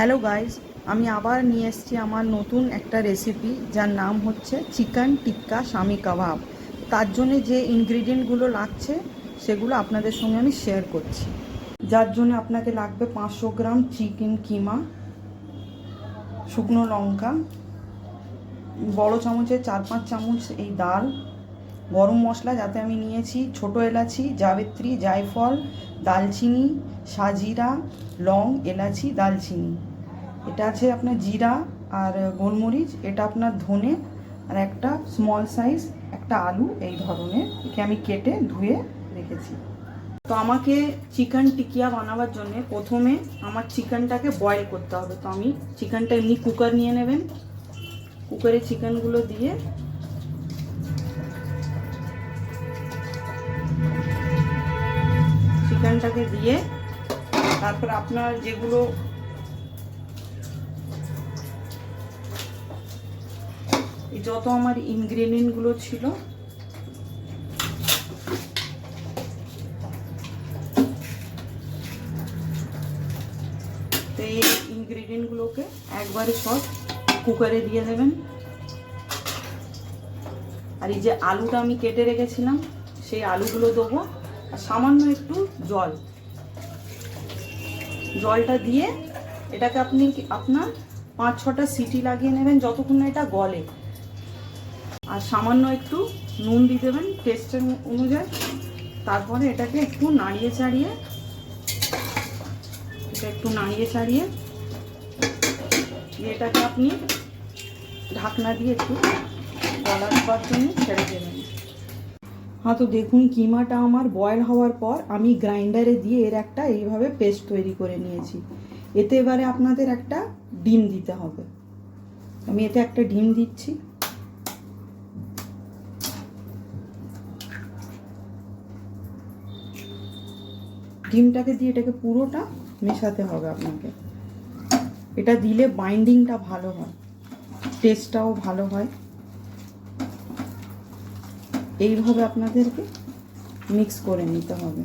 Hello guys, আমি আবার নিয়ে এসেছি আমার নতুন একটা রেসিপি, যার নাম হচ্ছে চিকেন টিক্কা শামি কাবাব। তার জন্য যে ইনগ্রিডিয়েন্টগুলো লাগছে সেগুলো আপনাদের সঙ্গে আমি শেয়ার করছি। যার জন্য আপনাকে লাগবে 500 গ্রাম চিকেন কিমা, শুকনো লঙ্কা, বড় চামচের 4-5 চামচ এই ডাল, গরম মশলা যাতে আমি নিয়েছি ছোটো এলাচি, জাবিত্রী, জায়ফল, দালচিনি, সাজিরা, লং, এলাচি, দালচিনি। এটা আছে আপনার জিরা আর গোলমরিচ, এটা আপনার ধনে, আর একটা স্মল সাইজ একটা আলু এই ধরনের, একে আমি কেটে ধুয়ে রেখেছি। তো আমাকে চিকেন টিকিয়া বানাবার জন্য প্রথমে আমার চিকেনটাকে বয়েল করতে হবে। তো আমি চিকেনটা এমনি কুকার নিয়ে নেবেন, কুকারে চিকেনগুলো দিয়ে চিকেনটাকে দিয়ে তারপর আপনার যেগুলো যত আমার ইনগ্রেডিয়েন্টগুলো ছিল তো এই ইনগ্রেডিয়েন্টগুলোকে একবারে সব কুকারে দিয়ে দেবেন। আর এই যে আলুটা আমি কেটে রেখেছিলাম সেই আলুগুলো দেবো, আর সামান্য একটু জলটা দিয়ে এটাকে আপনি আপনার 5-6টা সিটি লাগিয়ে নেবেন যতক্ষণ না এটা গলে। আর সামান্য একটু নুন দিয়ে দেবেন টেস্টের অনুযায়ী। তারপরে এটাকে একটু নাড়িয়ে চাড়িয়ে এটাকে আপনি ঢাকনা দিয়ে একটু গলাবার জন্য ছেড়ে দেবেন। হ্যাঁ, তো দেখুন কিমাটা আমার বয়েল হওয়ার পর আমি গ্রাইন্ডারে দিয়ে এর একটা এইভাবে পেস্ট তৈরি করে নিয়েছি। এতে এবারে আপনাদের একটা ডিম দিতে হবে। আমি এতে একটা ডিম দিচ্ছি। ডিমটাকে দিয়ে এটাকে পুরোটা মেশাতে হবে আপনাকে। এটা দিলে বাইন্ডিংটা ভালো হয়, টেস্টটাও ভালো হয়। এইভাবে আপনাদেরকে মিক্স করে নিতে হবে।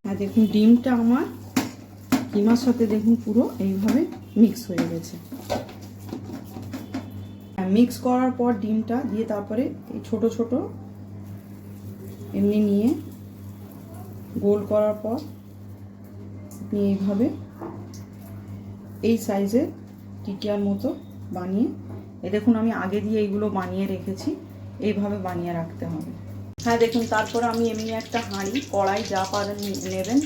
আর দেখুন ডিমটা আমার কিমার সাথে দেখুন পুরো এইভাবে মিক্স হয়ে গেছে। মিক্স করার পর ডিমটা দিয়ে তারপরে এই ছোট ছোট এমনি নিয়ে গোল করার পর আপনি এইভাবে এই সাইজের টিকিয়ার মতো বানিয়ে, এই দেখুন আমি আগে দিয়ে এইগুলো বানিয়ে রেখেছি, এইভাবে বানিয়ে রাখতে হবে। হ্যাঁ দেখুন, তারপর আমি এমনি একটা হাঁড়ি, কড়াই যা পারেন নেবেন,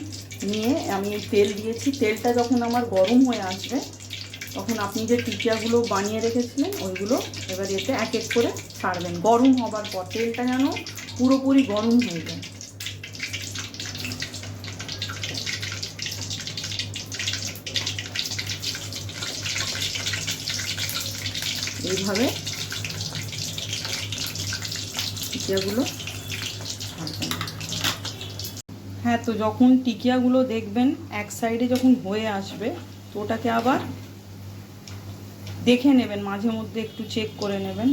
নিয়ে আমি এই তেল দিয়েছি। তেলটা যখন আমার গরম হয়ে আসবে তখন আপনি যে টিকিয়াগুলো বানিয়ে রেখেছিলেন ওইগুলো এবার এতে এক এক করে ছাড়বেন। গরম হবার পর তেলটা যেন পুরোপুরি গরম হয়ে যায়। এইভাবে টিকিয়াগুলো ছাড়বেন। হ্যাঁ, তো যখন টিকিয়াগুলো দেখবেন এক সাইডে যখন হয়ে আসবে তো ওটাকে আবার দেখে নেবেন, মাঝে মধ্যে একটু চেক করে নেবেন।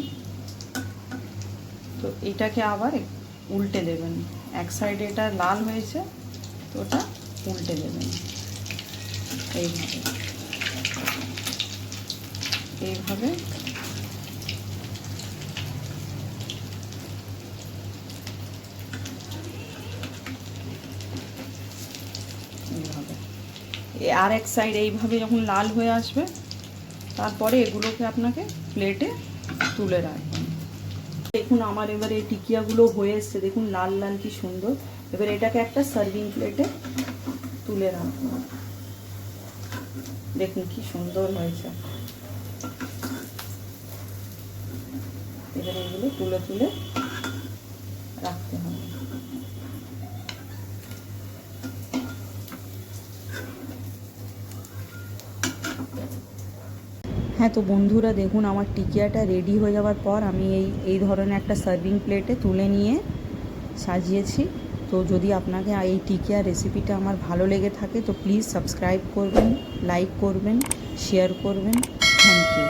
তো এটাকে আবার উল্টে দেবেন। এক সাইডে এটা লাল হয়েছে তো ওটা উল্টে দেবেন এইভাবে। আর এক সাইড এইভাবে যখন লাল হয়ে আসবে তারপরে এগুলোকে আপনাকে প্লেটে তুলে রাখবেন। দেখুন আমার এবার এই টিকিয়াগুলো হয়ে এসছে, দেখুন লাল লাল কি সুন্দর। এবার এটাকে একটা সার্ভিং প্লেটে তুলে রাখবো। দেখুন কি সুন্দর হয়েছে। এবার এগুলো তুলে তুলে রাখতে হবে। হ্যাঁ, তো বন্ধুরা দেখুন আমার টিকিয়াটা রেডি হয়ে যাওয়ার পর আমি এই ধরনের একটা সার্ভিং প্লেটে তুলে নিয়ে সাজিয়েছি। তো যদি আপনাকে এই টিকিয়া রেসিপিটা আমার ভালো লেগে থাকে তো প্লিজ সাবস্ক্রাইব করবেন, লাইক করবেন, শেয়ার করবেন। Thank you.